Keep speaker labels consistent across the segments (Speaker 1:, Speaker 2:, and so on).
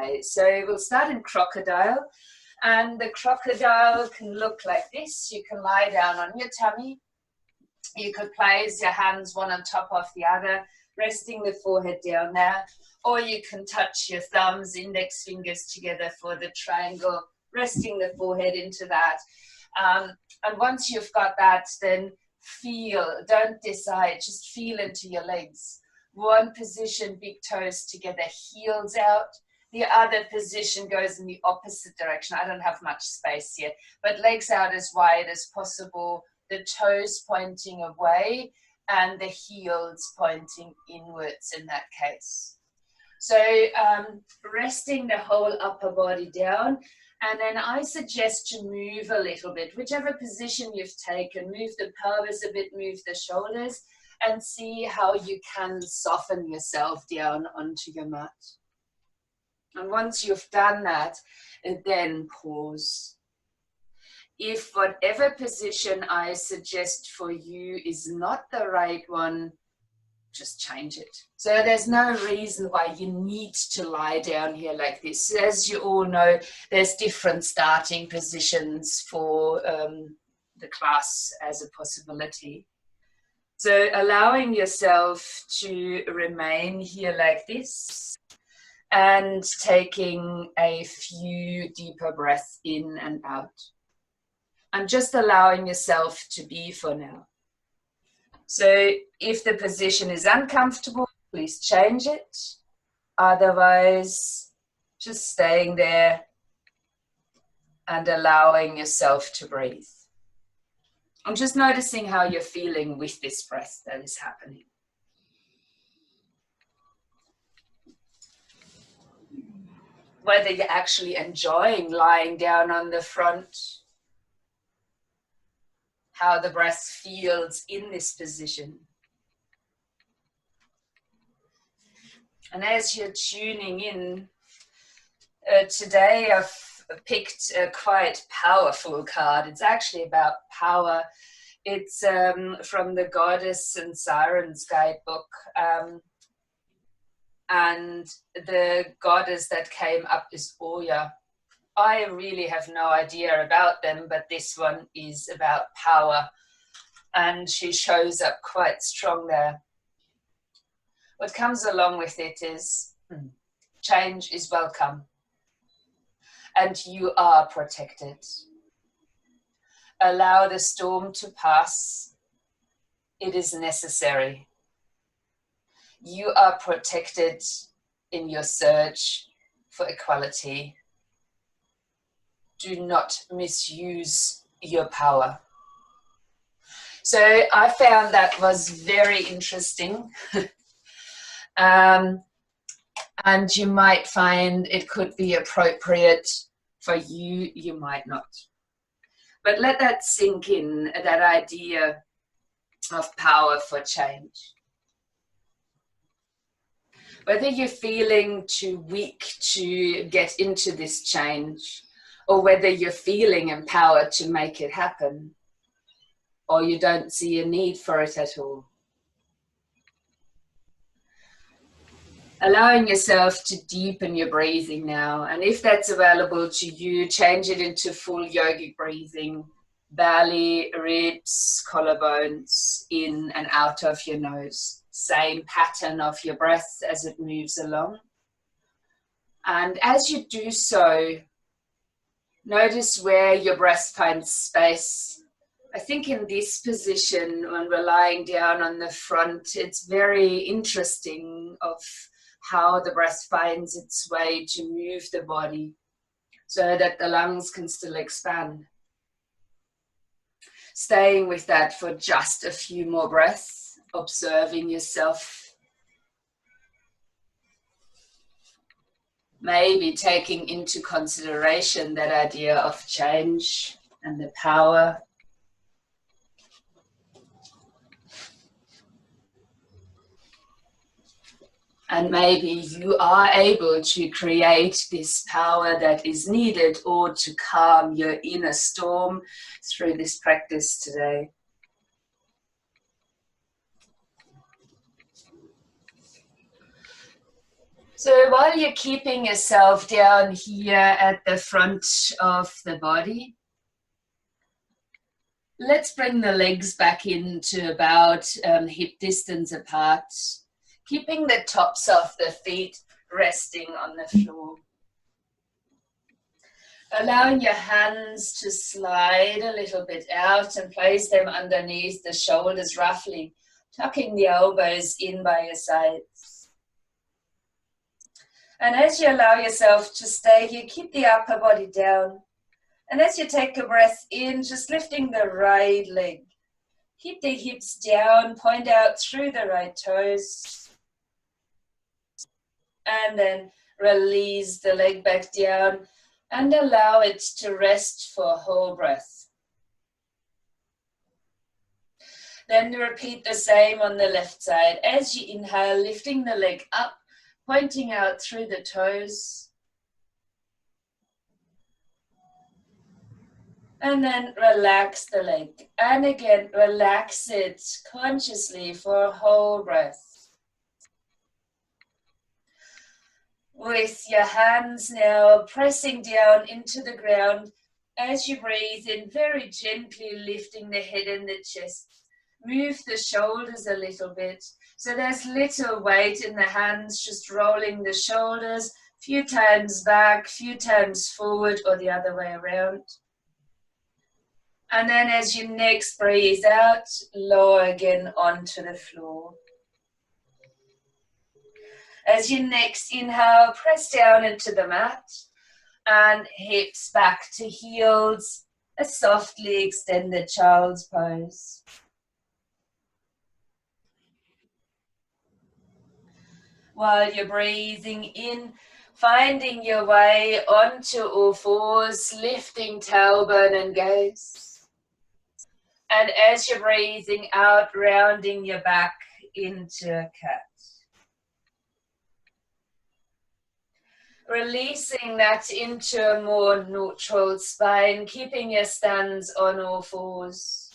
Speaker 1: today. So we'll start in crocodile, and the crocodile can look like this. You can lie down on your tummy. You could place your hands one on top of the other, resting the forehead down there, or you can touch your thumbs, index fingers together for the triangle, resting the forehead into that. And once you've got that, then feel, don't decide, just feel into your legs. One position, big toes together, heels out. The other position goes in the opposite direction. I don't have much space here, but legs out as wide as possible, the toes pointing away and the heels pointing inwards in that case. So resting the whole upper body down, and then I suggest to move a little bit, whichever position you've taken, move the pelvis a bit, move the shoulders, and see how you can soften yourself down onto your mat. And once you've done that, then pause. If whatever position I suggest for you is not the right one, just change it. So there's no reason why you need to lie down here like this. As you all know, there's different starting positions for the class as a possibility. So allowing yourself to remain here like this and taking a few deeper breaths in and out. And just allowing yourself to be for now. So if the position is uncomfortable, please change it. Otherwise, just staying there and allowing yourself to breathe. I'm just noticing how you're feeling with this breath that is happening. Whether you're actually enjoying lying down on the front, how the breath feels in this position. And as you're tuning in, today I've picked a quite powerful card. It's actually about power. It's from the Goddess and Sirens guidebook. And the goddess that came up is Oya. I really have no idea about them, but this one is about power, and she shows up quite strong there. What comes along with it is change is welcome, and you are protected. Allow the storm to pass. It is necessary. You are protected in your search for equality. Do not misuse your power. So I found that was very interesting. And you might find it could be appropriate for you, you might not. But let that sink in, that idea of power for change. Whether you're feeling too weak to get into this change, or whether you're feeling empowered to make it happen, or you don't see a need for it at all. Allowing yourself to deepen your breathing now, and if that's available to you, change it into full yogic breathing, belly, ribs, collarbones, in and out of your nose. Same pattern of your breath as it moves along. And as you do so, notice where your breath finds space. I think in this position, when we're lying down on the front, it's very interesting of how the breath finds its way to move the body so that the lungs can still expand. Staying with that for just a few more breaths, observing yourself. Maybe taking into consideration that idea of change and the power. And maybe you are able to create this power that is needed, or to calm your inner storm through this practice today. So while you're keeping yourself down here at the front of the body, let's bring the legs back into about hip distance apart, keeping the tops of the feet resting on the floor. Allowing your hands to slide a little bit out and place them underneath the shoulders roughly, tucking the elbows in by your sides. And as you allow yourself to stay here, keep the upper body down. And as you take a breath in, just lifting the right leg. Keep the hips down, point out through the right toes. And then release the leg back down and allow it to rest for a whole breath. Then repeat the same on the left side. As you inhale, lifting the leg up, pointing out through the toes. And then relax the leg. And again, relax it consciously for a whole breath. With your hands now pressing down into the ground, as you breathe in, very gently lifting the head and the chest. Move the shoulders a little bit. So there's little weight in the hands, just rolling the shoulders, few times back, few times forward, or the other way around. And then as you next breathe out, lower again onto the floor. As you next inhale, press down into the mat and hips back to heels, a softly extended child's pose. While you're breathing in, finding your way onto all fours, lifting tailbone and gaze. And as you're breathing out, rounding your back into a cat. Releasing that into a more neutral spine, keeping your stance on all fours.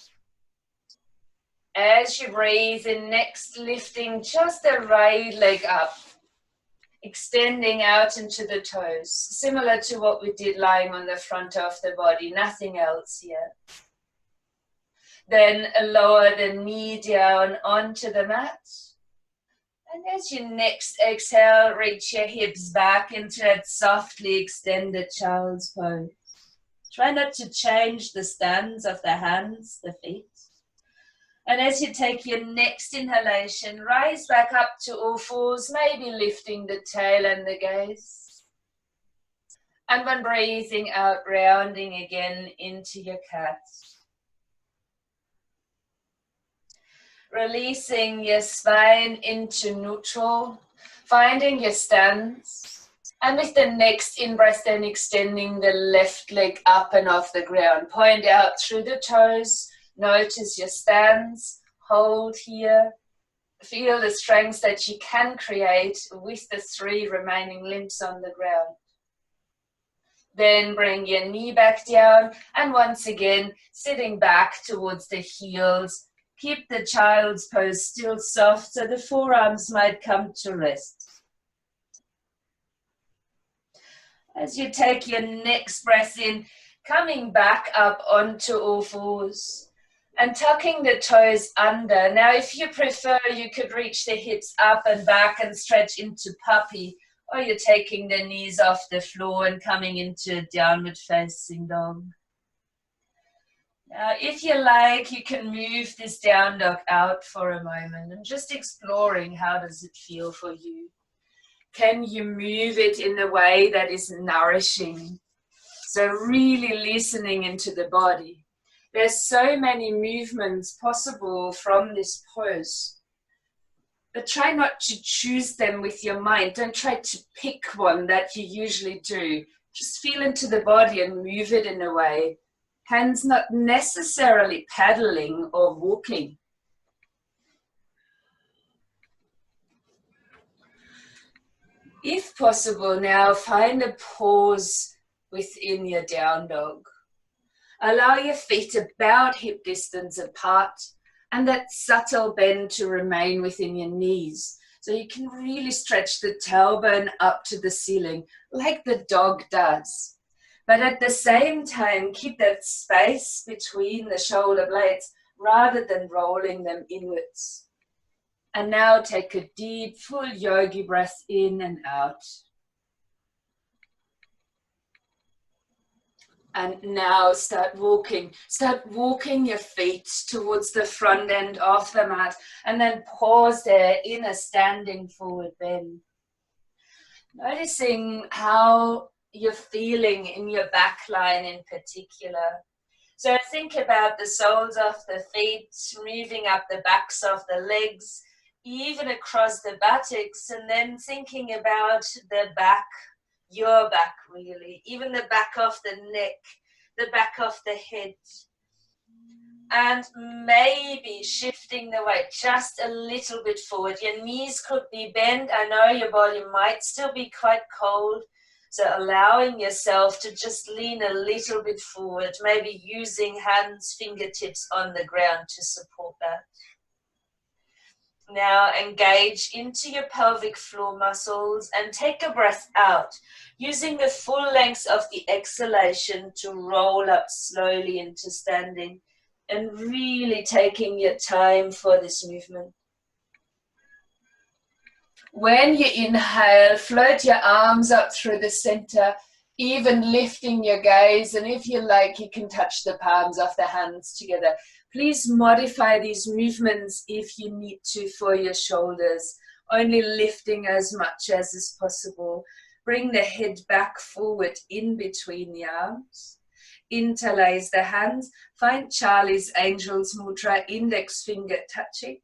Speaker 1: As you breathe in, next lifting just the right leg up, extending out into the toes, similar to what we did lying on the front of the body, nothing else here. Then lower the knee down onto the mat. And as you next exhale, reach your hips back into that softly extended child's pose. Try not to change the stance of the hands, the feet. And as you take your next inhalation, rise back up to all fours, maybe lifting the tail and the gaze. And when breathing out, rounding again into your cat. Releasing your spine into neutral, finding your stance. And with the next in-breath, then extending the left leg up and off the ground. Point out through the toes, notice your stance, hold here. Feel the strength that you can create with the 3 remaining limbs on the ground. Then bring your knee back down, and once again, sitting back towards the heels. Keep the child's pose still soft so the forearms might come to rest. As you take your next breath in, coming back up onto all fours and tucking the toes under. Now, if you prefer, you could reach the hips up and back and stretch into puppy, or you're taking the knees off the floor and coming into downward facing dog. Now, if you like, you can move this down dog out for a moment and just exploring how does it feel for you. Can you move it in a way that is nourishing? So really listening into the body. There's so many movements possible from this pose, but try not to choose them with your mind. Don't try to pick one that you usually do. Just feel into the body and move it in a way. Hands not necessarily paddling or walking. If possible now, find a pause within your down dog. Allow your feet about hip distance apart and that subtle bend to remain within your knees. So you can really stretch the tailbone up to the ceiling like the dog does. But at the same time, keep that space between the shoulder blades rather than rolling them inwards. And now take a deep, full yogi breath in and out. And now start walking. Start walking your feet towards the front end of the mat. And then pause there in a standing forward bend. Noticing how you're feeling in your back line in particular. So think about the soles of the feet, moving up the backs of the legs, even across the buttocks, and then thinking about the back, your back really, even the back of the neck, the back of the head. And maybe shifting the weight just a little bit forward. Your knees could be bent. I know your body might still be quite cold. So allowing yourself to just lean a little bit forward, maybe using hands, fingertips on the ground to support that. Now engage into your pelvic floor muscles and take a breath out, using the full length of the exhalation to roll up slowly into standing and really taking your time for this movement. When you inhale, float your arms up through the center, even lifting your gaze. And if you like, you can touch the palms of the hands together. Please modify these movements if you need to for your shoulders, only lifting as much as is possible. Bring the head back forward in between the arms. Interlace the hands. Find Charlie's Angel's Mudra, index finger touching.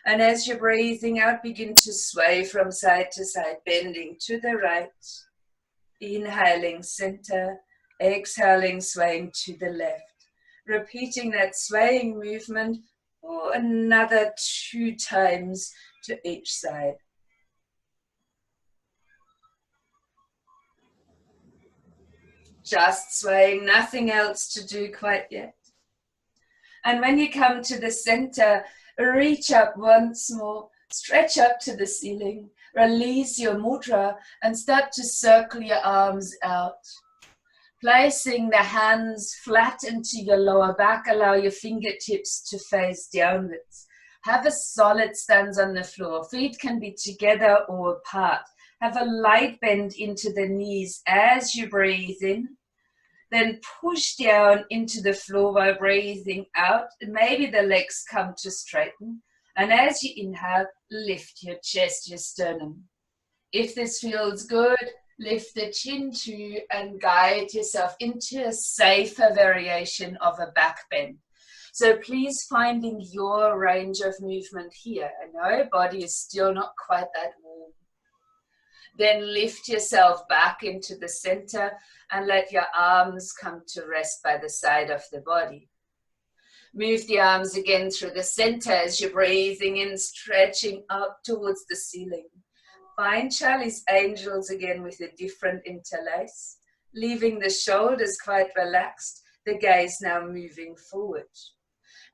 Speaker 1: And as you're breathing out, begin to sway from side to side, bending to the right. Inhaling center, exhaling, swaying to the left. Repeating that swaying movement for another 2 times to each side. Just swaying, nothing else to do quite yet. And when you come to the center, reach up once more, stretch up to the ceiling, release your mudra and start to circle your arms out. Placing the hands flat into your lower back, allow your fingertips to face downwards. Have a solid stance on the floor. Feet can be together or apart. Have a light bend into the knees as you breathe in. Then push down into the floor while breathing out. Maybe the legs come to straighten. And as you inhale, lift your chest, your sternum. If this feels good, lift the chin too and guide yourself into a safer variation of a back bend. So please finding your range of movement here. I know body is still not quite that warm. Then lift yourself back into the center and let your arms come to rest by the side of the body. Move the arms again through the center as you're breathing in, stretching up towards the ceiling. Find Charlie's Angels again with a different interlace, leaving the shoulders quite relaxed, the gaze now moving forward.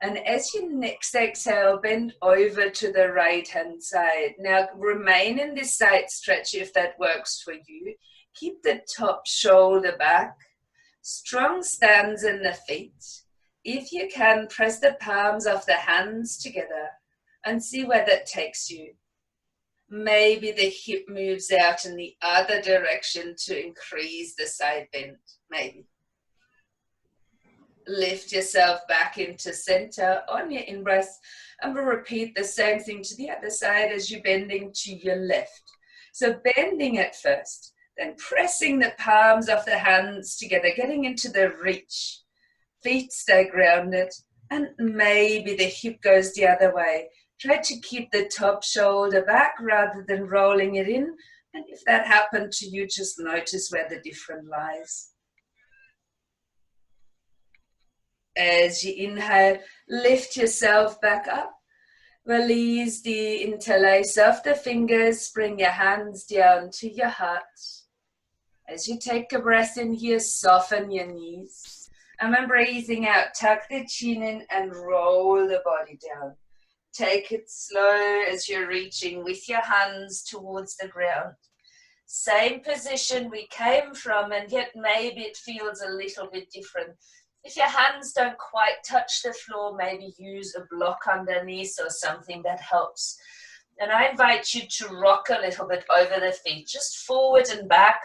Speaker 1: And as you next exhale, bend over to the right-hand side. Now remain in this side stretch if that works for you. Keep the top shoulder back. Strong stance in the feet. If you can, press the palms of the hands together and see where that takes you. Maybe the hip moves out in the other direction to increase the side bend, maybe. Lift yourself back into center on your in-breath and we'll repeat the same thing to the other side as you're bending to your left. So bending at first, then pressing the palms of the hands together, getting into the reach. Feet stay grounded and maybe the hip goes the other way. Try to keep the top shoulder back rather than rolling it in. And if that happened to you, just notice where the difference lies. As you inhale, lift yourself back up. Release the interlace of the fingers. Bring your hands down to your heart. As you take a breath in here, soften your knees. And when breathing out, tuck the chin in and roll the body down. Take it slow as you're reaching with your hands towards the ground. Same position we came from, and yet maybe it feels a little bit different. If your hands don't quite touch the floor, maybe use a block underneath or something that helps. And I invite you to rock a little bit over the feet, just forward and back,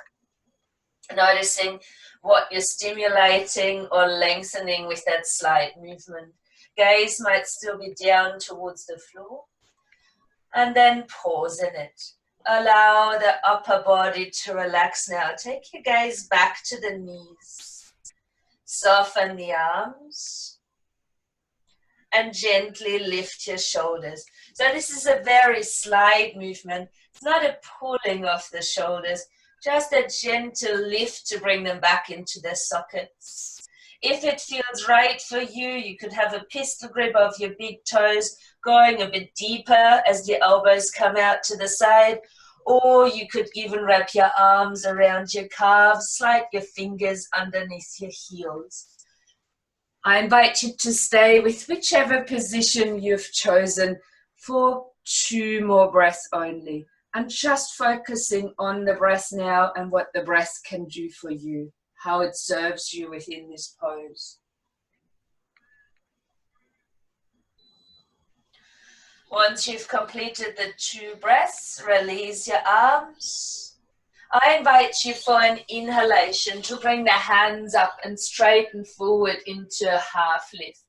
Speaker 1: noticing what you're stimulating or lengthening with that slight movement. Gaze might still be down towards the floor. And then pause in it. Allow the upper body to relax now. Take your gaze back to the knees. Soften the arms. And gently lift your shoulders. So this is a very slight movement. It's not a pulling of the shoulders, just a gentle lift to bring them back into their sockets. If it feels right for you, you could have a pistol grip of your big toes going a bit deeper as the elbows come out to the side, or you could even wrap your arms around your calves, slide your fingers underneath your heels. I invite you to stay with whichever position you've chosen for 2 more breaths only, and just focusing on the breath now and what the breath can do for you, how it serves you within this pose. Once you've completed the 2 breaths, release your arms. I invite you for an inhalation to bring the hands up and straighten forward into a half lift.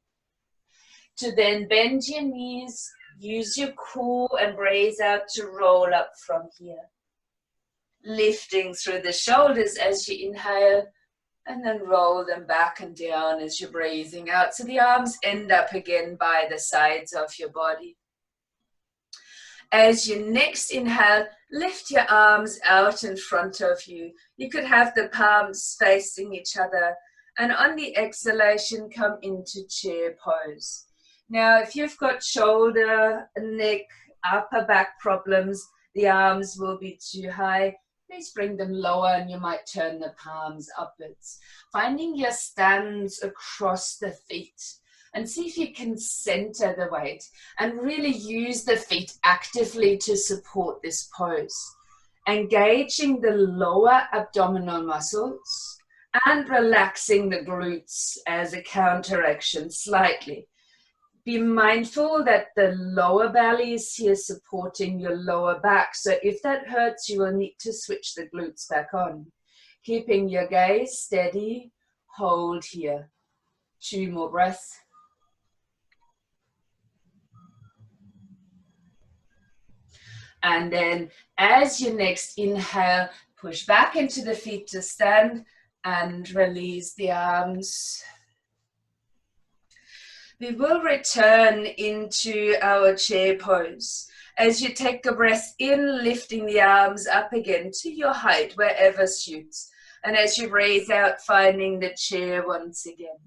Speaker 1: To then bend your knees, use your core and breathe out to roll up from here. Lifting through the shoulders as you inhale, and then roll them back and down as you're breathing out. So the arms end up again by the sides of your body. As you next inhale, lift your arms out in front of you. You could have the palms facing each other. And on the exhalation, come into chair pose. Now, if you've got shoulder, neck, upper back problems, the arms will be too high. Please bring them lower and you might turn the palms upwards. Finding your stance across the feet. And see if you can center the weight and really use the feet actively to support this pose. Engaging the lower abdominal muscles and relaxing the glutes as a counteraction slightly. Be mindful that the lower belly is here supporting your lower back. So if that hurts, you will need to switch the glutes back on. Keeping your gaze steady, hold here. 2 more breaths. And then as you next inhale, push back into the feet to stand and release the arms. We will return into our chair pose. As you take a breath in, lifting the arms up again to your height, wherever suits. And as you breathe out, finding the chair once again.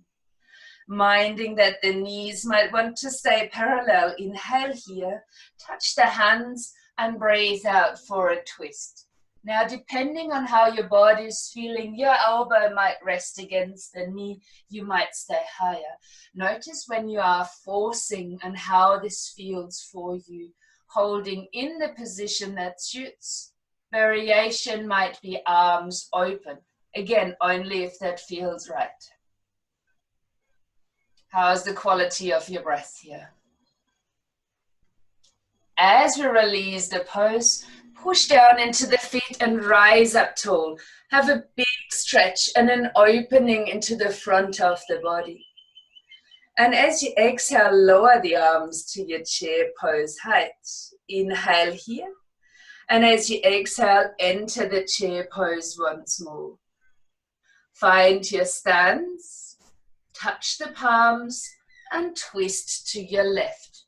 Speaker 1: Minding that the knees might want to stay parallel. Inhale here, touch the hands, and breathe out for a twist. Now, depending on how your body is feeling, your elbow might rest against the knee, you might stay higher. Notice when you are forcing and how this feels for you. Holding in the position that suits. Variation might be arms open. Again, only if that feels right. How's the quality of your breath here? As we release the pose, push down into the feet and rise up tall. Have a big stretch and an opening into the front of the body. And as you exhale, lower the arms to your chair pose height. Inhale here. And as you exhale, enter the chair pose once more. Find your stance, touch the palms, and twist to your left.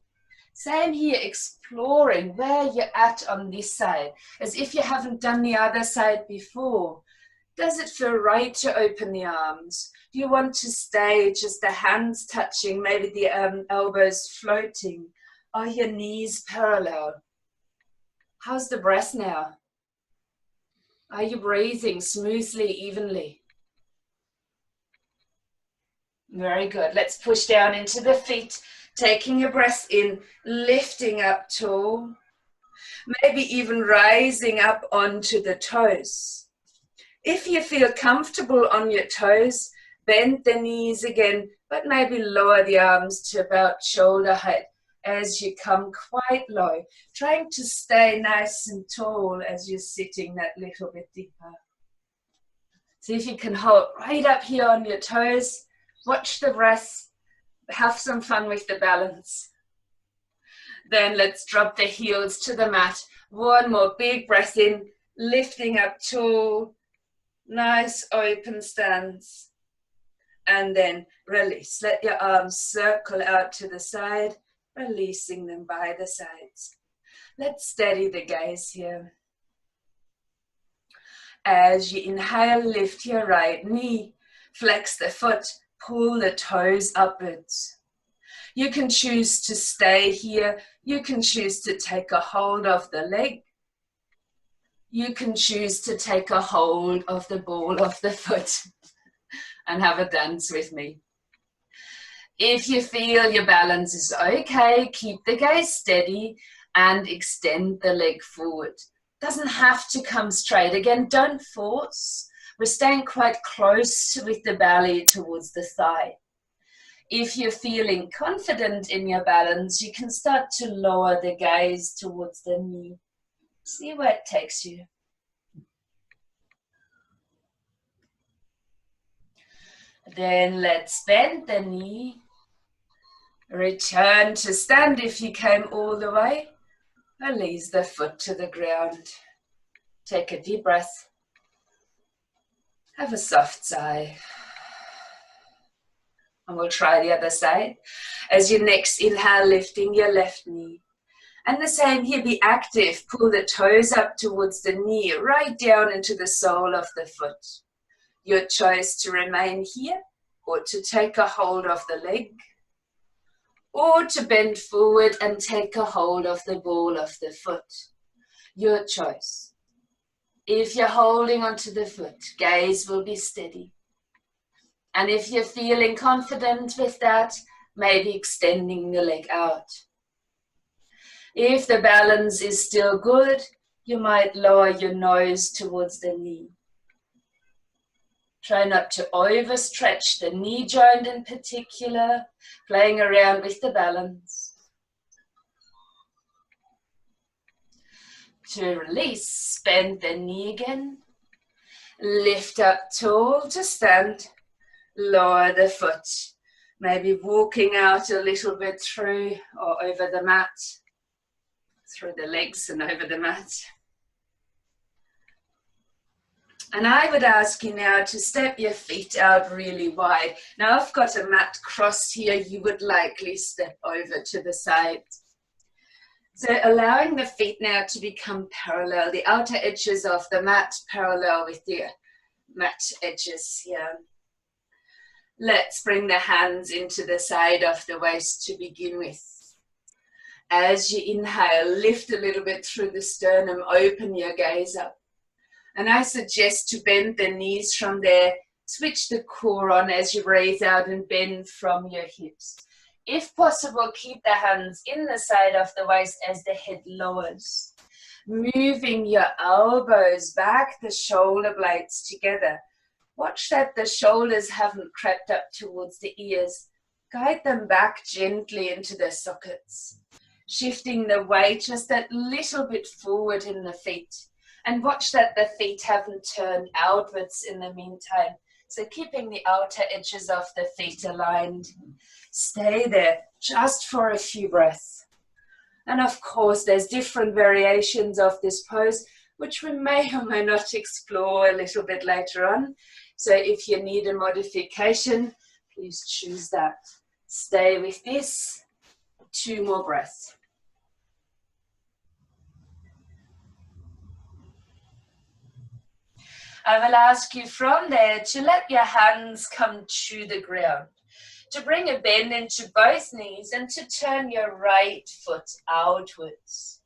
Speaker 1: Same here, exploring where you're at on this side, as if you haven't done the other side before. Does it feel right to open the arms? Do you want to stay just the hands touching, maybe the elbows floating? Are your knees parallel? How's the breath now? Are you breathing smoothly, evenly? Very good. Let's push down into the feet. Taking a breath in, lifting up tall, maybe even rising up onto the toes. If you feel comfortable on your toes, bend the knees again, but maybe lower the arms to about shoulder height as you come quite low, trying to stay nice and tall as you're sitting that little bit deeper. See if you can hold right up here on your toes, watch the breath, have some fun with the balance. Then let's drop the heels to the mat. One more big breath in, lifting up tall, nice open stance. And then release. Let your arms circle out to the side, releasing them by the sides. Let's steady the gaze here. As you inhale, lift your right knee, flex the foot, pull the toes upwards. You can choose to stay here. You can choose to take a hold of the leg. You can choose to take a hold of the ball of the foot and have a dance with me. If you feel your balance is okay, keep the gaze steady and extend the leg forward. Doesn't have to come straight. Again, don't force. We're staying quite close with the belly towards the thigh. If you're feeling confident in your balance, you can start to lower the gaze towards the knee. See where it takes you. Then let's bend the knee. Return to stand if you came all the way. Release the foot to the ground. Take a deep breath. Have a soft sigh. And we'll try the other side. As you next inhale, lifting your left knee. And the same here, be active. Pull the toes up towards the knee, right down into the sole of the foot. Your choice to remain here, or to take a hold of the leg, or to bend forward and take a hold of the ball of the foot. Your choice. If you're holding onto the foot, gaze will be steady. And if you're feeling confident with that, maybe extending the leg out. If the balance is still good, you might lower your nose towards the knee. Try not to overstretch the knee joint in particular, playing around with the balance. To release, bend the knee again. Lift up tall to stand. Lower the foot. Maybe walking out a little bit through or over the mat. Through the legs and over the mat. And I would ask you now to step your feet out really wide. Now I've got a mat cross here. You would likely step over to the side. So allowing the feet now to become parallel. The outer edges of the mat parallel with the mat edges here. Let's bring the hands into the side of the waist to begin with. As you inhale, lift a little bit through the sternum, open your gaze up. And I suggest to bend the knees from there, switch the core on as you breathe out and bend from your hips. If possible, keep the hands in the side of the waist as the head lowers. Moving your elbows back, the shoulder blades together. Watch that the shoulders haven't crept up towards the ears. Guide them back gently into their sockets. Shifting the weight just that little bit forward in the feet. And watch that the feet haven't turned outwards in the meantime. So keeping the outer edges of the feet aligned. Stay there just for a few breaths. And of course, there's different variations of this pose, which we may or may not explore a little bit later on. So if you need a modification, please choose that. Stay with this. 2 more breaths. I will ask you from there to let your hands come to the ground, to bring a bend into both knees and to turn your right foot outwards,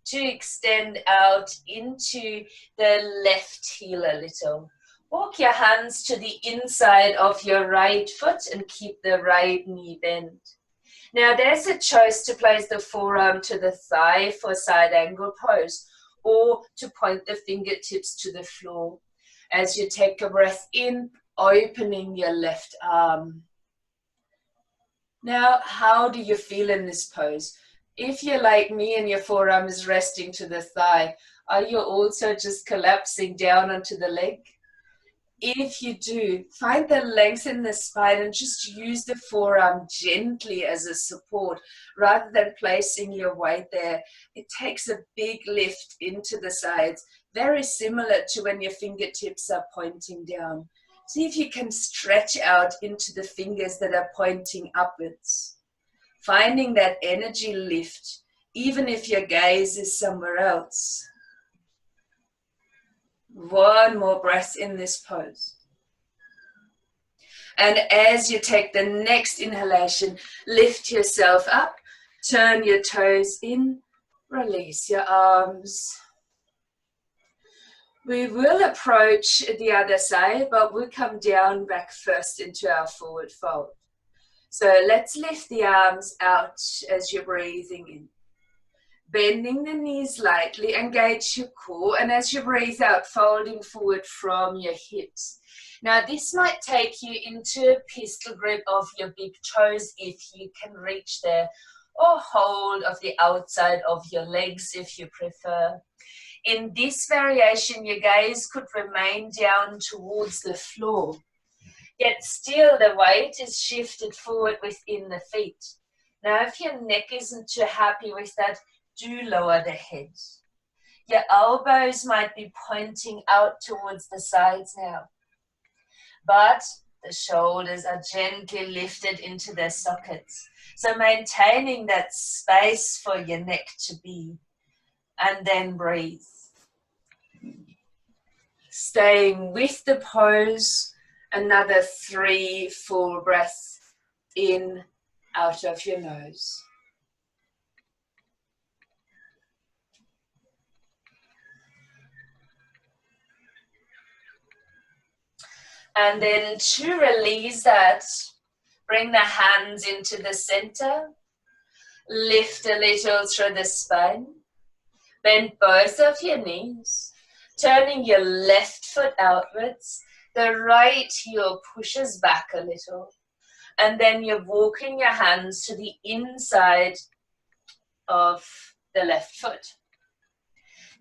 Speaker 1: to extend out into the left heel a little. Walk your hands to the inside of your right foot and keep the right knee bent. Now there's a choice to place the forearm to the thigh for side angle pose, or to point the fingertips to the floor. As you take a breath in, opening your left arm. Now, how do you feel in this pose? If you're like me and your forearm is resting to the thigh, are you also just collapsing down onto the leg? If you do, find the length in the spine and just use the forearm gently as a support rather than placing your weight there. It takes a big lift into the sides, very similar to when your fingertips are pointing down. See if you can stretch out into the fingers that are pointing upwards. Finding that energy lift, even if your gaze is somewhere else. One more breath in this pose. And as you take the next inhalation, lift yourself up, turn your toes in, release your arms. We will approach the other side, but we'll come down back first into our forward fold. So let's lift the arms out as you're breathing in. Bending the knees lightly, engage your core, and as you breathe out, folding forward from your hips. Now this might take you into a pistol grip of your big toes if you can reach there, or hold of the outside of your legs if you prefer. In this variation, your gaze could remain down towards the floor, yet still the weight is shifted forward within the feet. Now if your neck isn't too happy with that, do lower the head. Your elbows might be pointing out towards the sides now, but the shoulders are gently lifted into their sockets. So maintaining that space for your neck to be, and then breathe. Staying with the pose, another 3 full breaths in, out of your nose. And then to release that, bring the hands into the center, lift a little through the spine, bend both of your knees, turning your left foot outwards, the right heel pushes back a little, and then you're walking your hands to the inside of the left foot.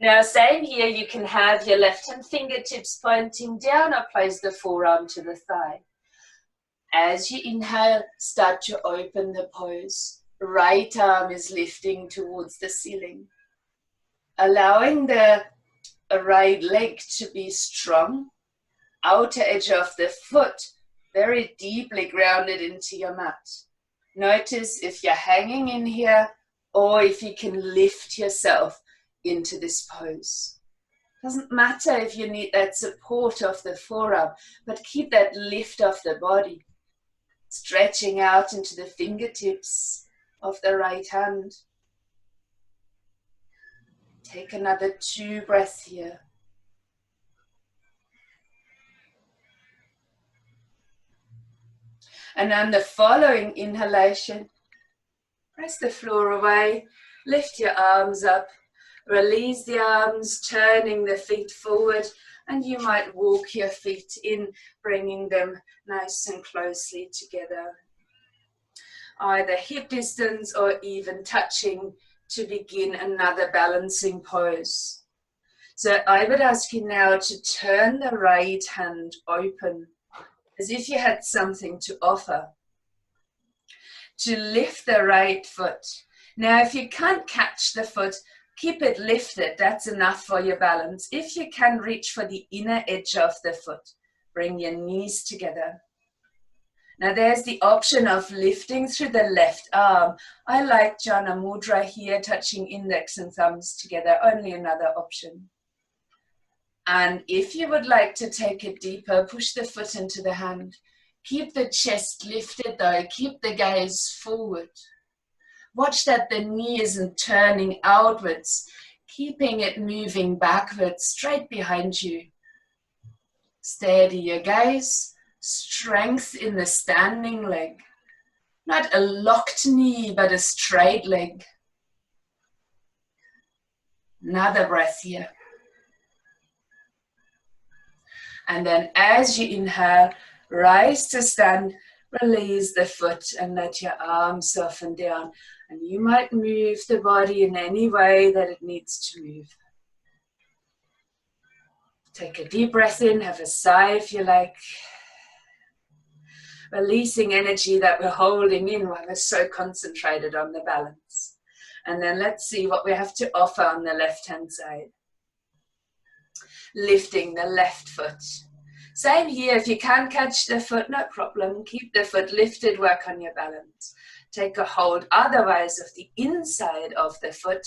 Speaker 1: Now, same here, you can have your left hand fingertips pointing down or place the forearm to the thigh. As you inhale, start to open the pose. Right arm is lifting towards the ceiling. Allowing the right leg to be strong. Outer edge of the foot very deeply grounded into your mat. Notice if you're hanging in here or if you can lift yourself into this pose. Doesn't matter if you need that support of the forearm, but keep that lift of the body, stretching out into the fingertips of the right hand. Take another 2 breaths here. And on the following inhalation, press the floor away, lift your arms up, release the arms, turning the feet forward, and you might walk your feet in, bringing them nice and closely together. Either hip distance or even touching to begin another balancing pose. So I would ask you now to turn the right hand open, as if you had something to offer. To lift the right foot. Now, if you can't catch the foot, keep it lifted. That's enough for your balance. If you can reach for the inner edge of the foot, bring your knees together. Now there's the option of lifting through the left arm. I like Jana Mudra here, touching index and thumbs together, only another option. And if you would like to take it deeper, push the foot into the hand. Keep the chest lifted though, keep the gaze forward. Watch that the knee isn't turning outwards, keeping it moving backwards, straight behind you. Steady your gaze, strength in the standing leg. Not a locked knee, but a straight leg. Another breath here. And then as you inhale, rise to stand, release the foot and let your arms soften down. And you might move the body in any way that it needs to move. Take a deep breath in, have a sigh if you like. Releasing energy that we're holding in while we're so concentrated on the balance. And then let's see what we have to offer on the left-hand side. Lifting the left foot. Same here, if you can't catch the foot, no problem. Keep the foot lifted, work on your balance. Take a hold otherwise of the inside of the foot.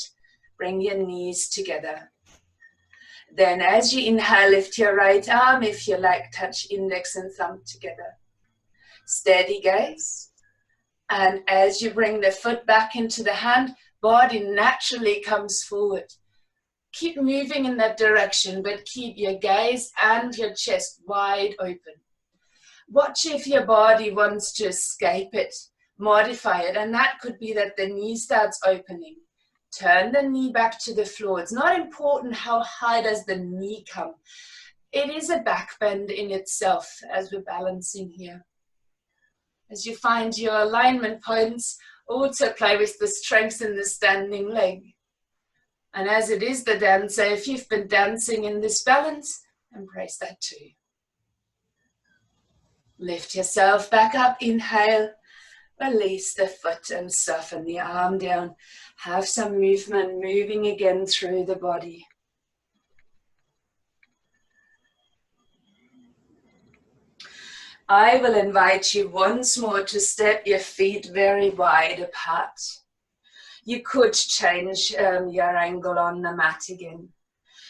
Speaker 1: Bring your knees together. Then as you inhale, lift your right arm. If you like, touch index and thumb together. Steady gaze. And as you bring the foot back into the hand, body naturally comes forward. Keep moving in that direction, but keep your gaze and your chest wide open. Watch if your body wants to escape it, modify it, and that could be that the knee starts opening. Turn the knee back to the floor. It's not important how high does the knee come. It is a back bend in itself as we're balancing here. As you find your alignment points, also play with the strength in the standing leg. And as it is the dancer, if you've been dancing in this balance, embrace that too. Lift yourself back up, inhale, release the foot and soften the arm down. Have some movement, moving again through the body. I will invite you once more to step your feet very wide apart. You could change your angle on the mat again.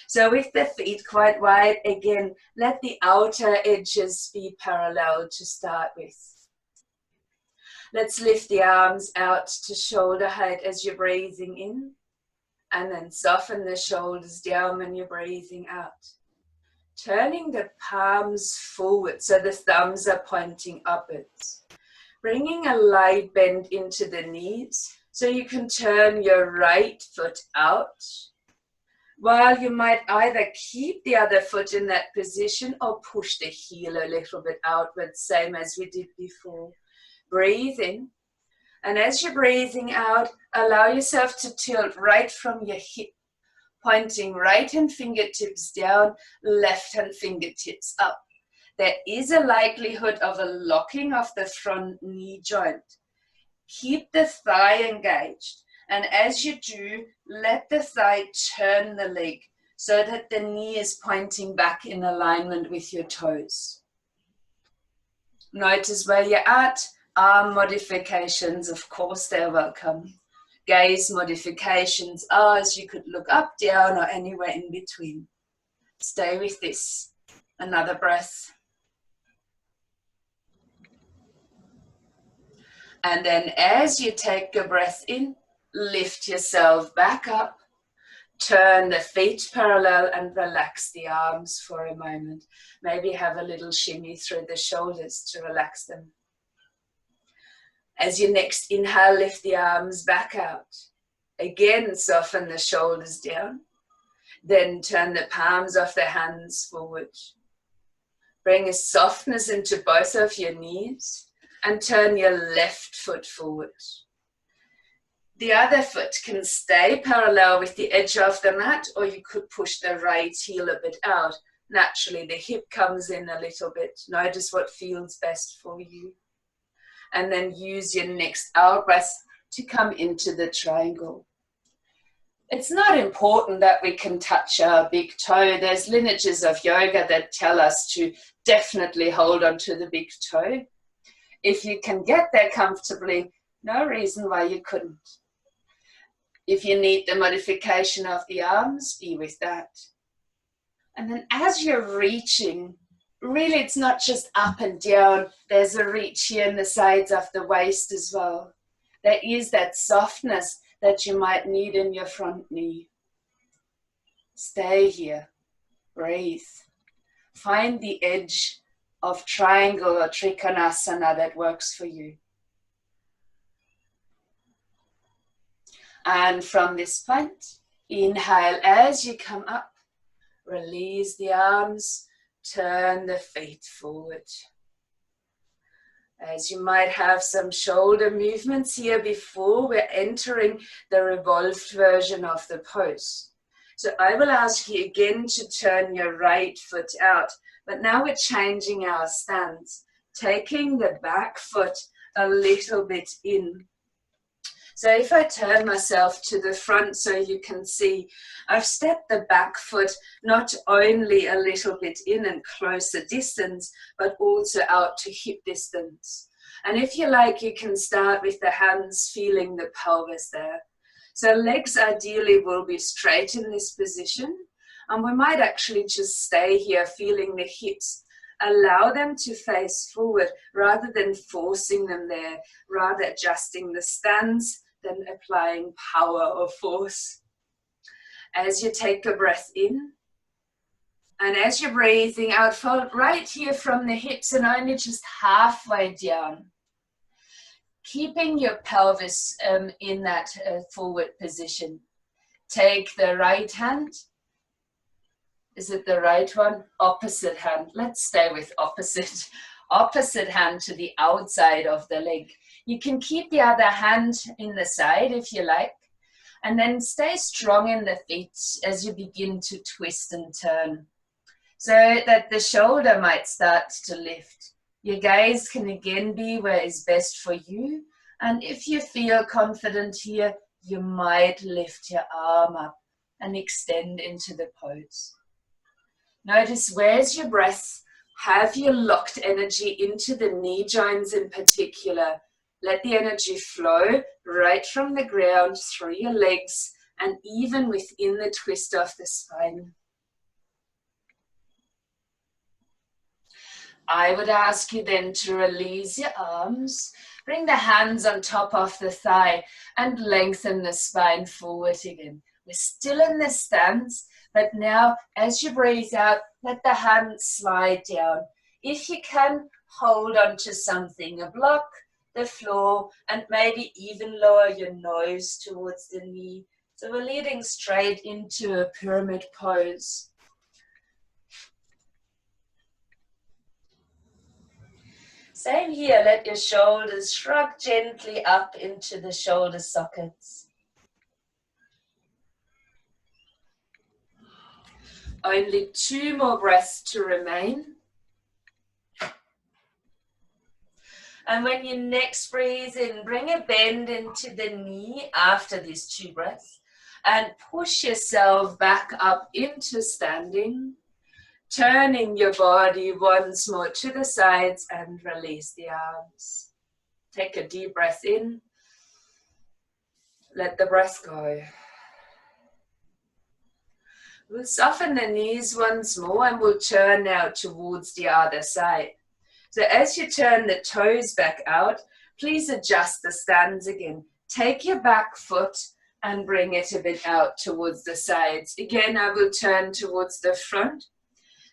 Speaker 1: So with the feet quite wide, again, let the outer edges be parallel to start with. Let's lift the arms out to shoulder height as you're breathing in, and then soften the shoulders down when you're breathing out. Turning the palms forward so the thumbs are pointing upwards. Bringing a light bend into the knees so you can turn your right foot out, while you might either keep the other foot in that position or push the heel a little bit outwards, same as we did before. Breathe in, and as you're breathing out, allow yourself to tilt right from your hip, pointing right hand fingertips down, left hand fingertips up. There is a likelihood of a locking of the front knee joint. Keep the thigh engaged, and as you do, let the thigh turn the leg so that the knee is pointing back in alignment with your toes. Notice where you're at. Arm modifications, of course, they're welcome. Gaze modifications are as you could look up, down, or anywhere in between. Stay with this. Another breath. And then as you take a breath in, lift yourself back up. Turn the feet parallel and relax the arms for a moment. Maybe have a little shimmy through the shoulders to relax them. As you next inhale, lift the arms back out. Again, soften the shoulders down. Then turn the palms of the hands forward. Bring a softness into both of your knees and turn your left foot forward. The other foot can stay parallel with the edge of the mat, or you could push the right heel a bit out. Naturally, the hip comes in a little bit. Notice what feels best for you. And then use your next out breath to come into the triangle. It's not important that we can touch our big toe. There's lineages of yoga that tell us to definitely hold on to the big toe. If you can get there comfortably, no reason why you couldn't. If you need the modification of the arms, be with that. And then as you're reaching, really, it's not just up and down. There's a reach here in the sides of the waist as well. There is that softness that you might need in your front knee. Stay here. Breathe. Find the edge of triangle or trikonasana that works for you. And from this point, inhale as you come up, release the arms, turn the feet forward. As you might have some shoulder movements here before, we're entering the revolved version of the pose. So I will ask you again to turn your right foot out, but now we're changing our stance, taking the back foot a little bit in. So if I turn myself to the front so you can see, I've stepped the back foot not only a little bit in and closer distance, but also out to hip distance. And if you like, you can start with the hands feeling the pelvis there. So legs ideally will be straight in this position, and we might actually just stay here feeling the hips. Allow them to face forward rather than forcing them there, rather adjusting the stance than applying power or force. As you take a breath in, and as you're breathing out, fold right here from the hips and only just halfway down. Keeping your pelvis in that forward position. Take the right hand. Is it the right one? Opposite hand. Let's stay with opposite. Opposite hand to the outside of the leg. You can keep the other hand in the side if you like. And then stay strong in the feet as you begin to twist and turn. So that the shoulder might start to lift. Your gaze can again be where is best for you. And if you feel confident here, you might lift your arm up and extend into the pose. Notice where's your breath. Have you locked energy into the knee joints in particular? Let the energy flow right from the ground through your legs and even within the twist of the spine. I would ask you then to release your arms, bring the hands on top of the thigh and lengthen the spine forward again. We're still in this stance, but now as you breathe out, let the hands slide down. If you can, hold on to something, a block, the floor, and maybe even lower your nose towards the knee. So we're leading straight into a pyramid pose. Same here, let your shoulders shrug gently up into the shoulder sockets. Only 2 more breaths to remain. And when you next breathe in, bring a bend into the knee after these 2 breaths and push yourself back up into standing. Turning your body once more to the sides and release the arms. Take a deep breath in. Let the breath go. We'll soften the knees once more and we'll turn now towards the other side. So as you turn the toes back out, please adjust the stance again. Take your back foot and bring it a bit out towards the sides. Again, I will turn towards the front.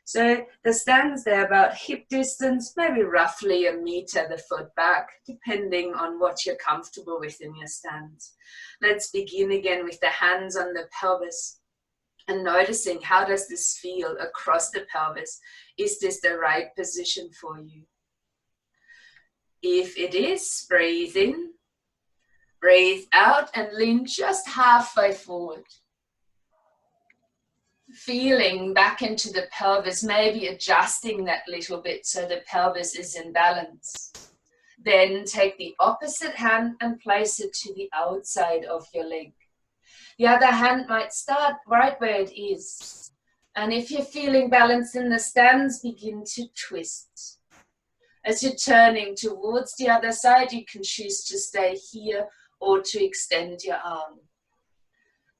Speaker 1: So the stance there about hip distance, maybe roughly 1 meter the foot back, depending on what you're comfortable with in your stance. Let's begin again with the hands on the pelvis and noticing how does this feel across the pelvis. Is this the right position for you? If it is, breathe in, breathe out and lean just halfway forward. Feeling back into the pelvis, maybe adjusting that little bit so the pelvis is in balance. Then take the opposite hand and place it to the outside of your leg. The other hand might start right where it is. And if you're feeling balanced in the stance, begin to twist. As you're turning towards the other side, you can choose to stay here or to extend your arm.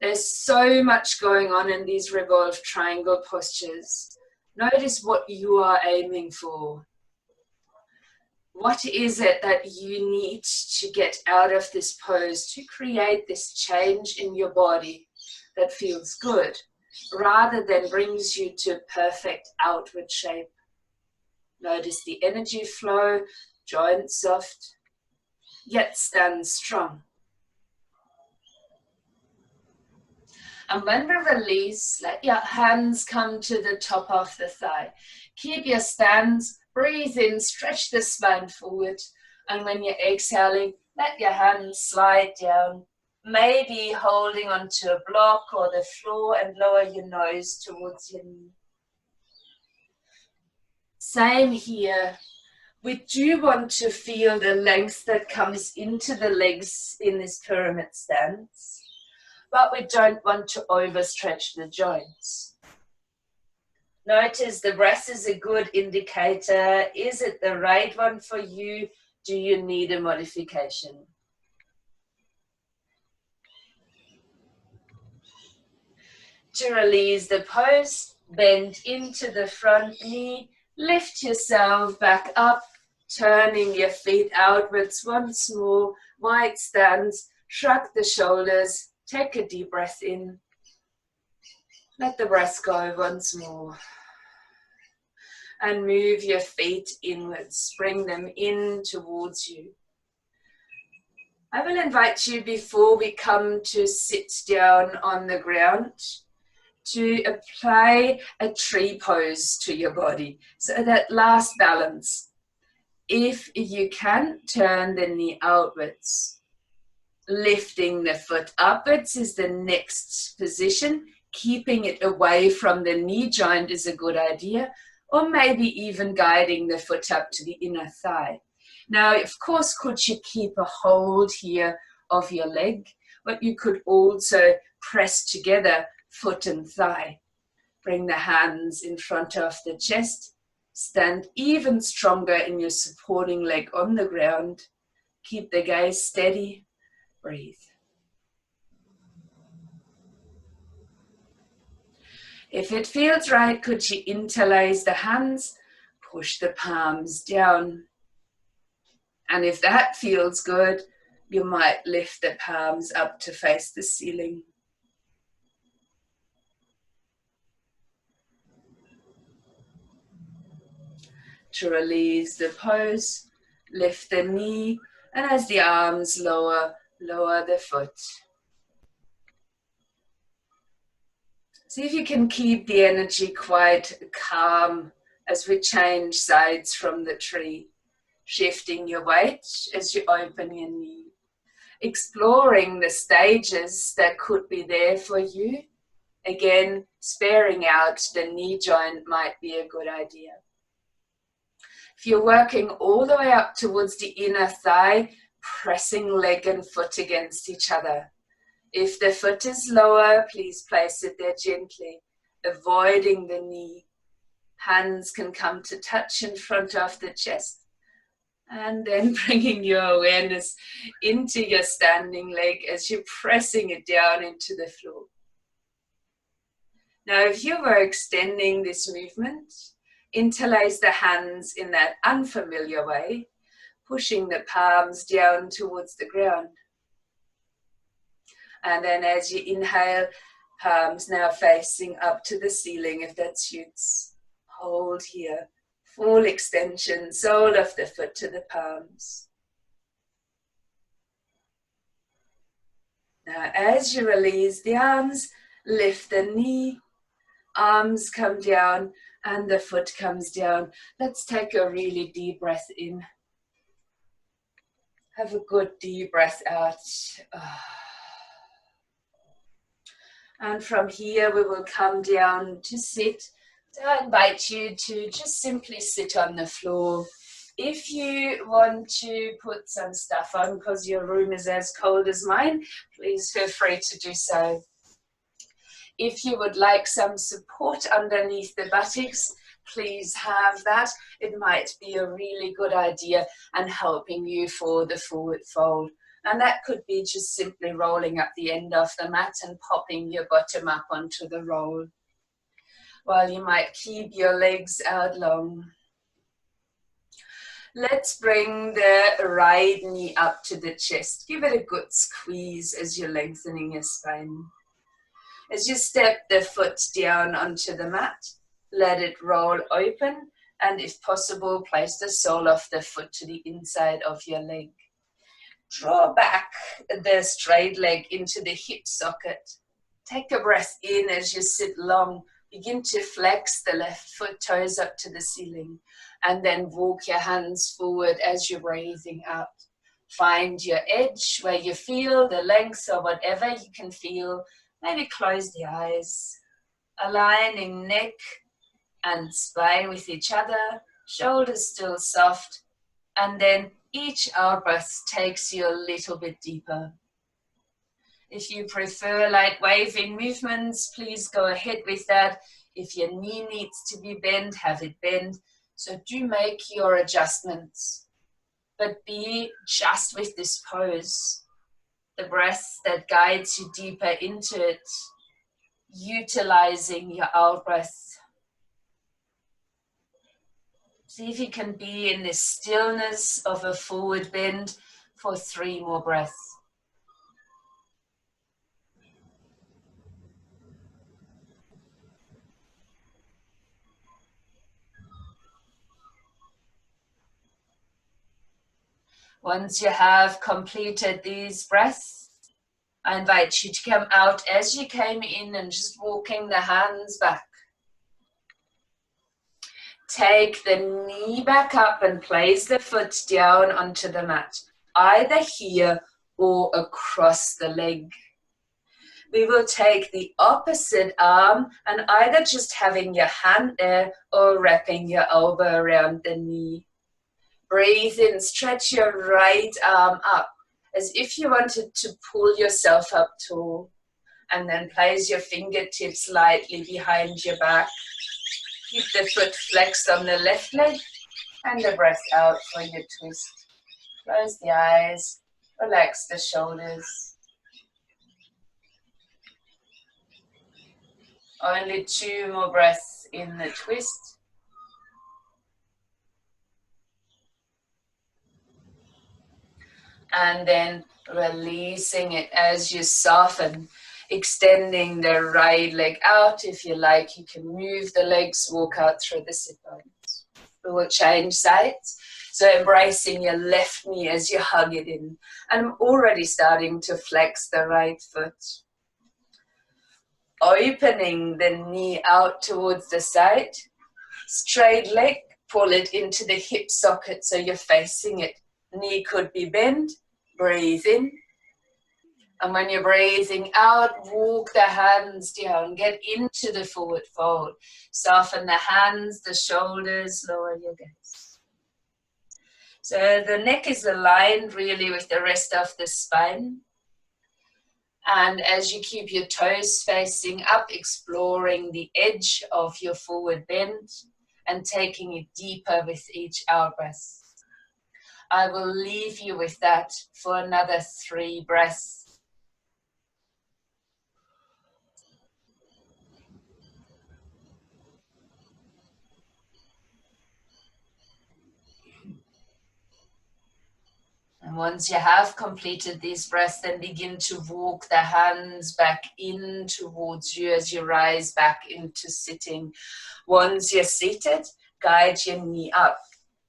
Speaker 1: There's so much going on in these revolved triangle postures. Notice what you are aiming for. What is it that you need to get out of this pose to create this change in your body that feels good, rather than brings you to perfect outward shape? Notice the energy flow, joints soft, yet stand strong. And when we release, let your hands come to the top of the thigh. Keep your stance, breathe in, stretch the spine forward. And when you're exhaling, let your hands slide down, maybe holding onto a block or the floor, and lower your nose towards your knee. Same here. We do want to feel the length that comes into the legs in this pyramid stance, but we don't want to overstretch the joints. Notice the breath is a good indicator. Is it the right one for you? Do you need a modification? To release the pose, bend into the front knee, lift yourself back up, turning your feet outwards once more, wide stance, shrug the shoulders, take a deep breath in. Let the breath go once more. And move your feet inwards, bring them in towards you. I will invite you, before we come to sit down on the ground, to apply a tree pose to your body. So that last balance. If you can, turn the knee outwards. Lifting the foot upwards is the next position. Keeping it away from the knee joint is a good idea. Or maybe even guiding the foot up to the inner thigh. Now, of course, could you keep a hold here of your leg? But you could also press together foot and thigh. Bring the hands in front of the chest. Stand even stronger in your supporting leg on the ground. Keep the gaze steady. Breathe. If it feels right, could you interlace the hands? Push the palms down. And if that feels good, you might lift the palms up to face the ceiling. To release the pose, lift the knee, and as the arms lower, lower the foot. See if you can keep the energy quite calm as we change sides from the tree. Shifting your weight as you open your knee. Exploring the stages that could be there for you. Again, sparing out the knee joint might be a good idea. If you're working all the way up towards the inner thigh, pressing leg and foot against each other. If the foot is lower, please place it there gently, avoiding the knee. Hands can come to touch in front of the chest. And then bringing your awareness into your standing leg as you're pressing it down into the floor. Now, if you were extending this movement, interlace the hands in that unfamiliar way, pushing the palms down towards the ground. And then as you inhale, palms now facing up to the ceiling if that suits. Hold here. Full extension, sole of the foot to the palms. Now, as you release the arms, lift the knee, arms come down, and the foot comes down. Let's take a really deep breath in. Have a good deep breath out. And from here, we will come down to sit. So I invite you to just simply sit on the floor. If you want to put some stuff on because your room is as cold as mine, please feel free to do so. If you would like some support underneath the buttocks, please have that. It might be a really good idea and helping you for the forward fold. And that could be just simply rolling up the end of the mat and popping your bottom up onto the roll. While you might keep your legs out long. Let's bring the right knee up to the chest. Give it a good squeeze as you're lengthening your spine. As you step the foot down onto the mat, let it roll open, and if possible, place the sole of the foot to the inside of your leg. Draw back the straight leg into the hip socket. Take a breath in as you sit long. Begin to flex the left foot, toes up to the ceiling, and then walk your hands forward as you're breathing out. Find your edge where you feel the length or whatever you can feel. Maybe close the eyes. Aligning neck and spine with each other, shoulders still soft, and then each out breath takes you a little bit deeper. If you prefer light waving movements, please go ahead with that. If your knee needs to be bent, have it bent. So do make your adjustments, but be just with this pose. The breath that guides you deeper into it, utilizing your out breath. See if you can be in this stillness of a forward bend for 3 more breaths. Once you have completed these breaths, I invite you to come out as you came in and just walking the hands back. Take the knee back up and place the foot down onto the mat, either here or across the leg. We will take the opposite arm and either just having your hand there or wrapping your elbow around the knee. Breathe in, stretch your right arm up as if you wanted to pull yourself up tall. And then place your fingertips lightly behind your back. Keep the foot flexed on the left leg and the breath out for your twist. Close the eyes, relax the shoulders. Only 2 more breaths in the twist. And then releasing it as you soften, extending the right leg out. If you like, you can move the legs, walk out through the sit bones. We will change sides. So embracing your left knee as you hug it in. And I'm already starting to flex the right foot. Opening the knee out towards the side. Straight leg, pull it into the hip socket so you're facing it. Knee could be bent. Breathe in. And when you're breathing out, walk the hands down. Get into the forward fold. Soften the hands, the shoulders, lower your gaze. So the neck is aligned really with the rest of the spine. And as you keep your toes facing up, exploring the edge of your forward bend and taking it deeper with each out breath. I will leave you with that for another 3 breaths. And once you have completed these breaths, then begin to walk the hands back in towards you as you rise back into sitting. Once you're seated, guide your knee up.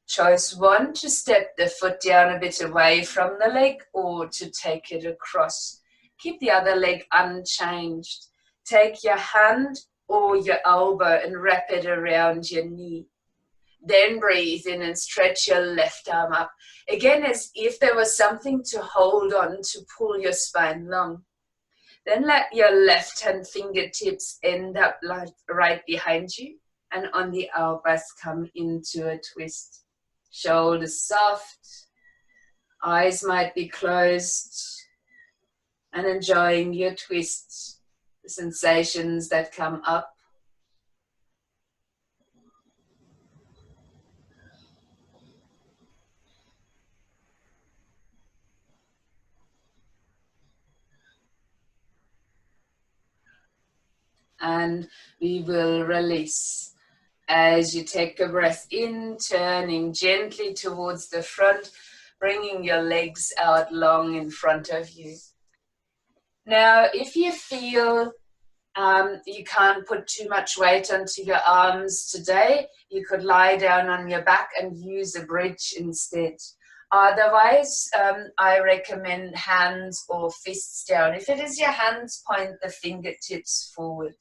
Speaker 1: Choice 1, to step the foot down a bit away from the leg or to take it across. Keep the other leg unchanged. Take your hand or your elbow and wrap it around your knee. Then breathe in and stretch your left arm up. Again, as if there was something to hold on to pull your spine long. Then let your left hand fingertips end up right behind you. And on the out breath, come into a twist. Shoulders soft, eyes might be closed, and enjoying your twist, the sensations that come up. And we will release. As you take a breath in, turning gently towards the front, bringing your legs out long in front of you. Now, if you feel you can't put too much weight onto your arms today, you could lie down on your back and use a bridge instead. Otherwise, I recommend hands or fists down. If it is your hands, point the fingertips forward.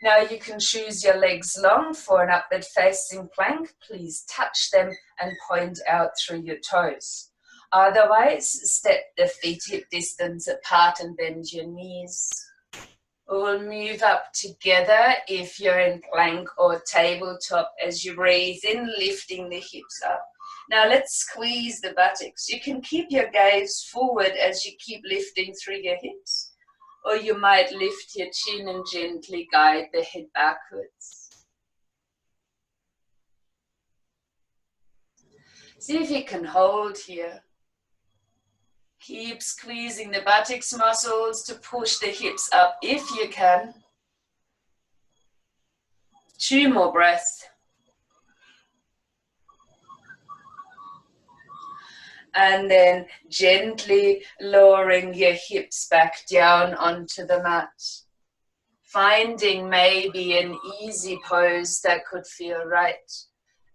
Speaker 1: Now you can choose your legs long for an upward facing plank. Please touch them and point out through your toes. Otherwise, step the feet hip distance apart and bend your knees. We'll move up together if you're in plank or tabletop as you breathe in, lifting the hips up. Now let's squeeze the buttocks. You can keep your gaze forward as you keep lifting through your hips, or you might lift your chin and gently guide the head backwards. See if you can hold here. Keep squeezing the buttocks muscles to push the hips up if you can. 2 more breaths. And then gently lowering your hips back down onto the mat. Finding maybe an easy pose that could feel right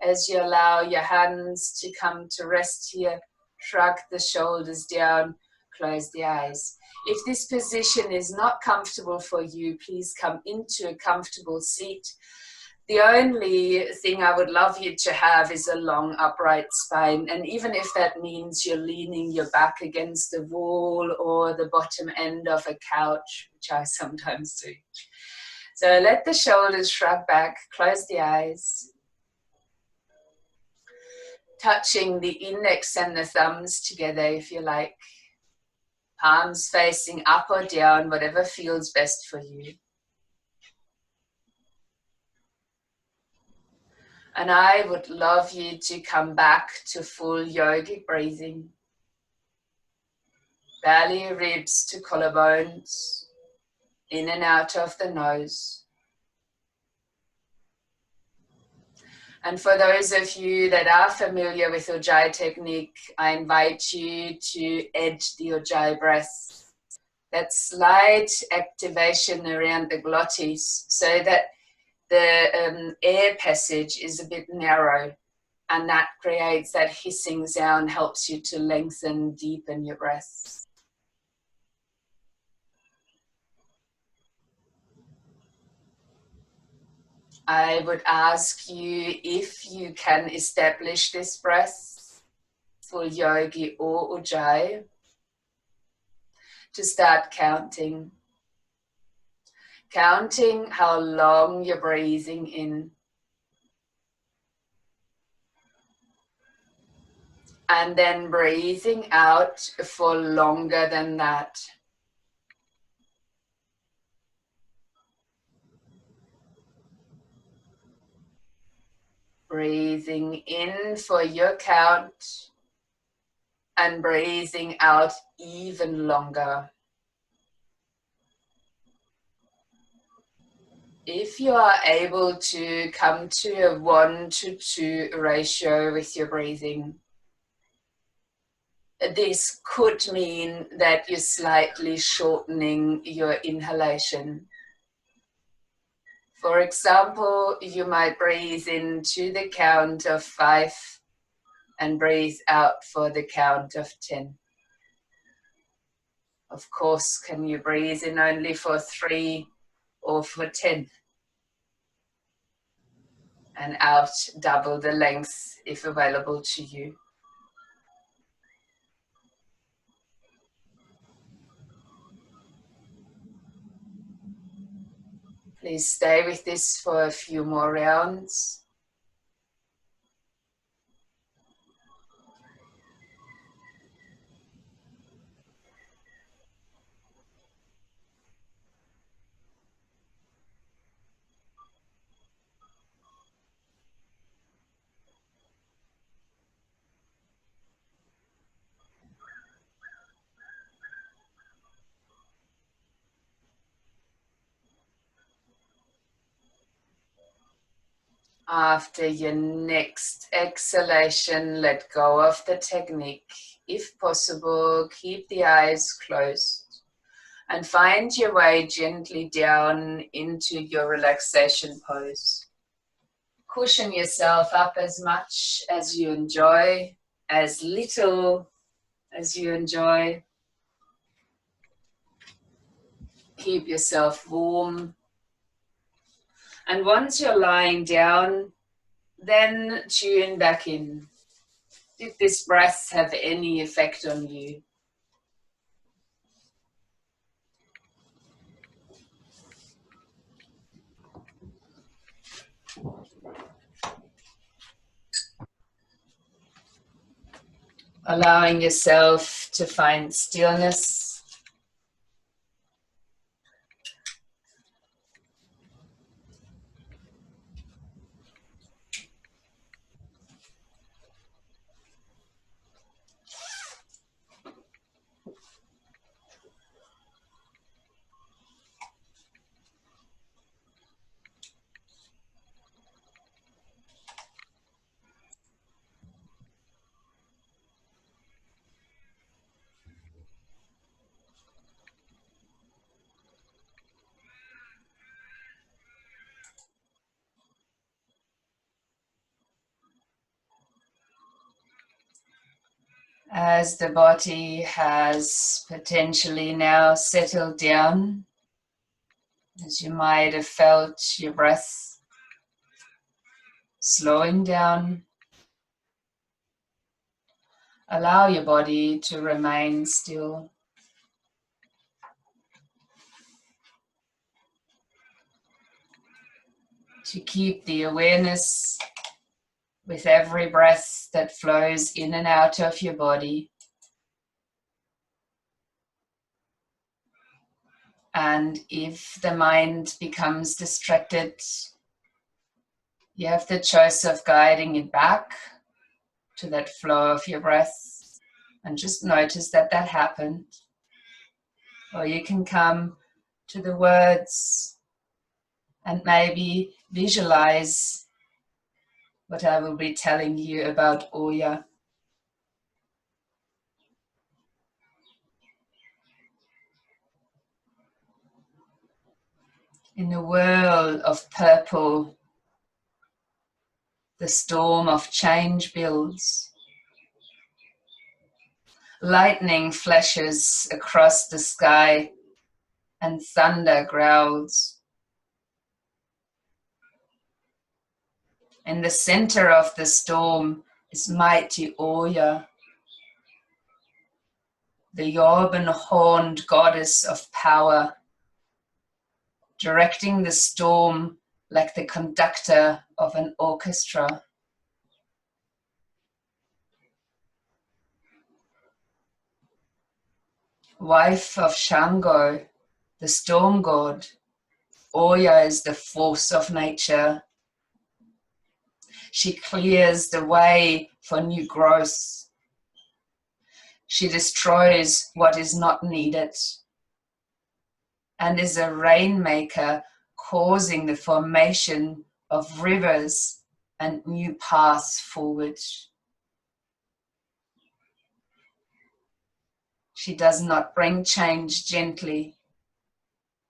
Speaker 1: as you allow your hands to come to rest here. Shrug the shoulders down, close the eyes. If this position is not comfortable for you, please come into a comfortable seat. The only thing I would love you to have is a long upright spine, and even if that means you're leaning your back against the wall or the bottom end of a couch, which I sometimes do. So let the shoulders shrug back, close the eyes. Touching the index and the thumbs together if you like. Palms facing up or down, whatever feels best for you. And I would love you to come back to full yogic breathing. Belly, ribs to collarbones. In and out of the nose. And for those of you that are familiar with Ujjayi technique, I invite you to edge the Ujjayi breath. That slight activation around the glottis so that the air passage is a bit narrow, and that creates that hissing sound, helps you to lengthen, deepen your breath. I would ask you if you can establish this breath, full yogi or Ujjayi, to start counting. Counting how long you're breathing in. And then breathing out for longer than that. Breathing in for your count and breathing out even longer. If you are able to come to a 1-to-2 ratio with your breathing, this could mean that you're slightly shortening your inhalation. For example, you might breathe in to the count of 5 and breathe out for the count of 10. Of course, can you breathe in only for 3 or for 10? And out double the length if available to you. Please stay with this for a few more rounds. After your next exhalation, let go of the technique. If possible, keep the eyes closed and find your way gently down into your relaxation pose. Cushion yourself up as much as you enjoy as little as you enjoy. Keep yourself warm. And once you're lying down, then tune back in. Did this breath have any effect on you? Allowing yourself to find stillness. As the body has potentially now settled down, as you might have felt your breath slowing down, allow your body to remain still. To keep the awareness with every breath that flows in and out of your body. And if the mind becomes distracted, you have the choice of guiding it back to that flow of your breath and just notice that that happened. Or you can come to the words and maybe visualize what I will be telling you about Oya. In a whirl of purple, the storm of change builds. Lightning flashes across the sky and thunder growls. In the center of the storm is mighty Oya, the auburn-horned goddess of power, directing the storm like the conductor of an orchestra. Wife of Shango, the storm god, Oya is the force of nature. She clears the way for new growth. She destroys what is not needed and is a rainmaker, causing the formation of rivers and new paths forward. She does not bring change gently.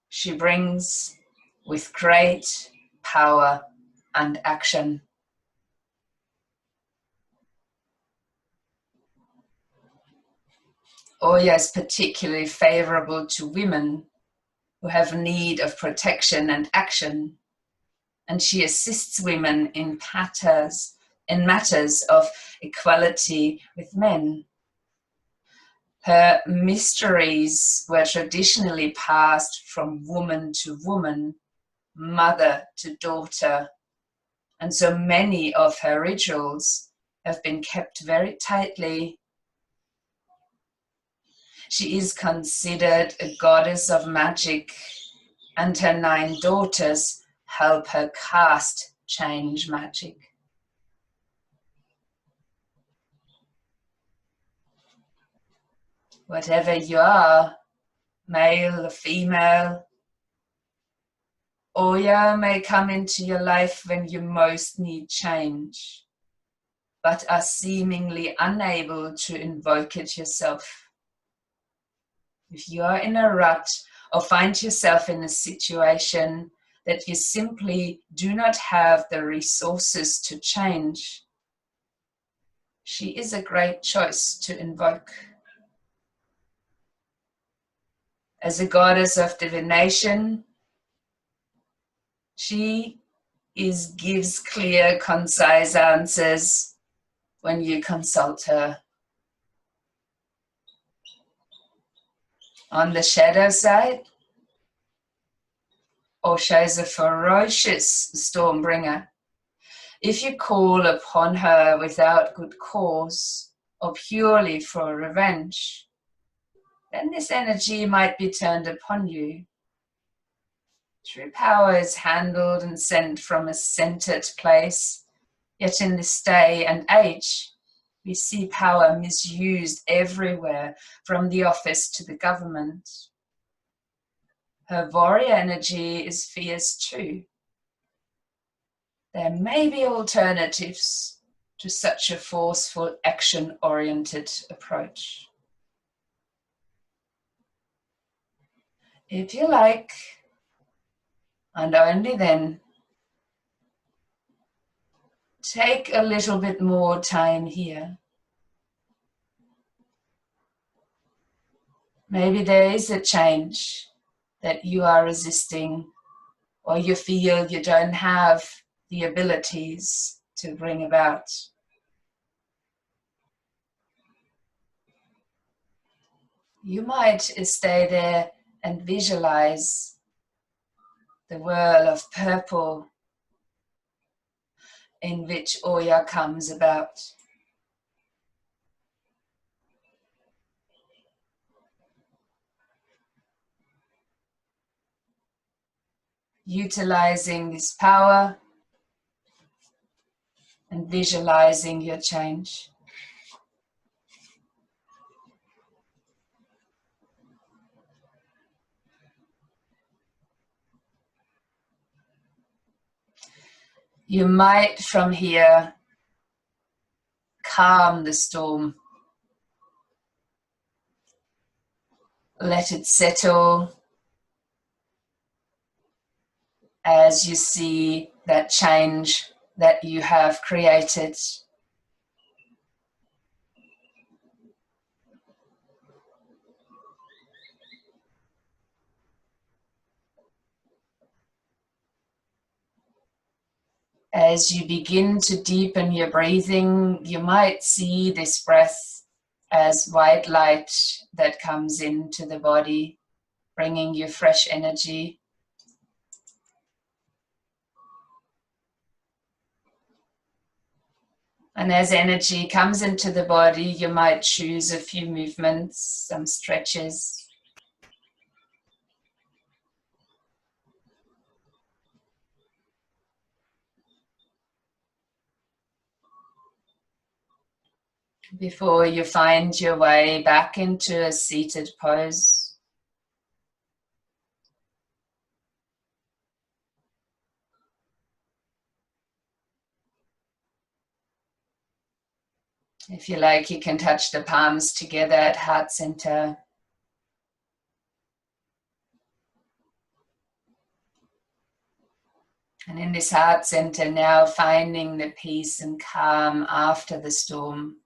Speaker 1: She brings with great power and action. Oya is particularly favorable to women who have need of protection and action, and she assists women in matters of equality with men. Her mysteries were traditionally passed from woman to woman, mother to daughter, and so many of her rituals have been kept very tightly. She is considered a goddess of magic, and her 9 daughters help her cast change magic. Whatever you are, male or female, Oya may come into your life when you most need change, but are seemingly unable to invoke it yourself. If you are in a rut or find yourself in a situation that you simply do not have the resources to change, she is a great choice to invoke. As a goddess of divination, she gives clear, concise answers when you consult her. On the shadow side, Osho is a ferocious storm bringer. If you call upon her without good cause or purely for revenge, then this energy might be turned upon you. True power is handled and sent from a centered place, yet in this day and age, we see power misused everywhere, from the office to the government. Her warrior energy is fierce too. There may be alternatives to such a forceful, action-oriented approach. If you like, and only then, take a little bit more time here. Maybe there is a change that you are resisting, or you feel you don't have the abilities to bring about. You might stay there and visualize the whirl of purple in which Oya comes about. Utilizing this power and visualizing your change. You might from here calm the storm. Let it settle as you see that change that you have created. As you begin to deepen your breathing, you might see this breath as white light that comes into the body, bringing you fresh energy. And as energy comes into the body, you might choose a few movements, some stretches. Before you find your way back into a seated pose. If you like, you can touch the palms together at heart center. And in this heart center now, finding the peace and calm after the storm,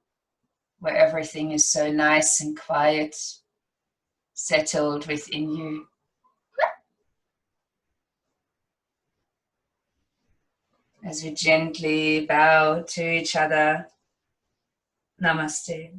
Speaker 1: where everything is so nice and quiet, settled within you. As we gently bow to each other, Namaste.